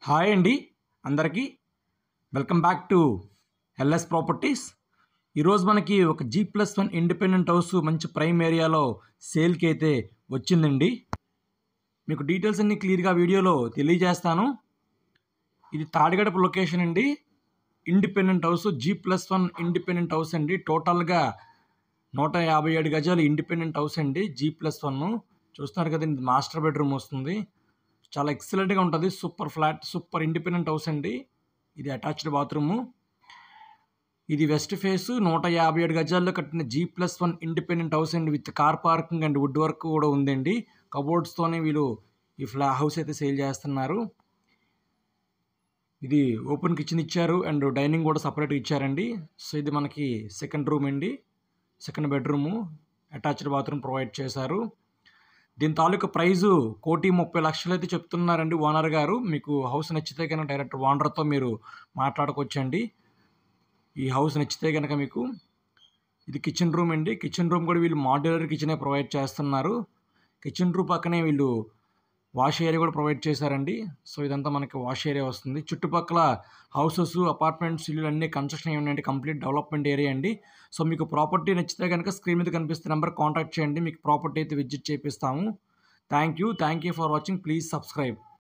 Hi అండి అందరికీ welcome back to LS properties. ఈరోజు మనకి ఒక G+1 ఇండిపెండెంట్ హౌస్ మంచి ప్రైమ్ ఏరియాలో సేల్కి అయితే వచ్చిందండి. మీకు డీటెయిల్స్ అన్ని క్లియర్గా వీడియోలో తెలియజేస్తాను. ఇది తాడిగడప లొకేషన్ అండి. Independent house G+1 independent house అండి. టోటల్గా 157 గజాలు ఇండిపెండెంట్ హౌస్ అండి. G+1 చూస్తున్నారు కదండి, మాస్టర్ బెడ్రూమ్ వస్తుంది. చాలా ఎక్సలెంట్గా ఉంటుంది. Super flat, super independent house అండి. ఇది అటాచ్డ్ బాత్రూము. ఇది వెస్ట్ ఫేస్ 157 గజాల్లో కట్టిన G+1 ఇండిపెండెంట్ హౌస్ అండి. With car parking and wood work కూడా ఉందండి. కబోర్డ్స్తోనే వీళ్ళు ఈ హౌస్ అయితే సేల్ చేస్తున్నారు. ఇది ఓపెన్ కిచెన్ ఇచ్చారు అండ్ డైనింగ్ కూడా సపరేట్గా ఇచ్చారండి. సో ఇది మనకి సెకండ్ రూమ్ అండి, second bedroom. Attached bathroom provide చేశారు. దీని తాలూకా ప్రైజు 1,30,00,000 అయితే చెప్తున్నారండి ఓనర్ గారు. మీకు హౌస్ నచ్చితే కనుక డైరెక్ట్ ఓనర్తో మీరు మాట్లాడుకోవచ్చండి. ఈ హౌస్ నచ్చితే కనుక మీకు. ఇది కిచెన్ రూమ్ అండి. కిచెన్ రూమ్ కూడా వీళ్ళు మాడ్యులర్ కిచెనే ప్రొవైడ్ చేస్తున్నారు. కిచెన్ రూమ్ పక్కనే వీళ్ళు వాష్ ఏరియా కూడా ప్రొవైడ్ చేశారండి. సో ఇదంతా మనకి వాష్ ఏరియా వస్తుంది. చుట్టుపక్కల హౌసెస్, అపార్ట్మెంట్స్, ఇల్లు అన్నీ కన్స్ట్రక్షన్ ఏమంటే కంప్లీట్ డెవలప్మెంట్ ఏరియా అండి. సో మీకు ప్రాపర్టీ నచ్చితే కనుక స్క్రీన్ మీద కనిపిస్తున్న నెంబర్ కాంటాక్ట్ చేయండి. మీకు ప్రాపర్టీ అయితే విజిట్ చేపిస్తాము. Thank you for watching. Please subscribe.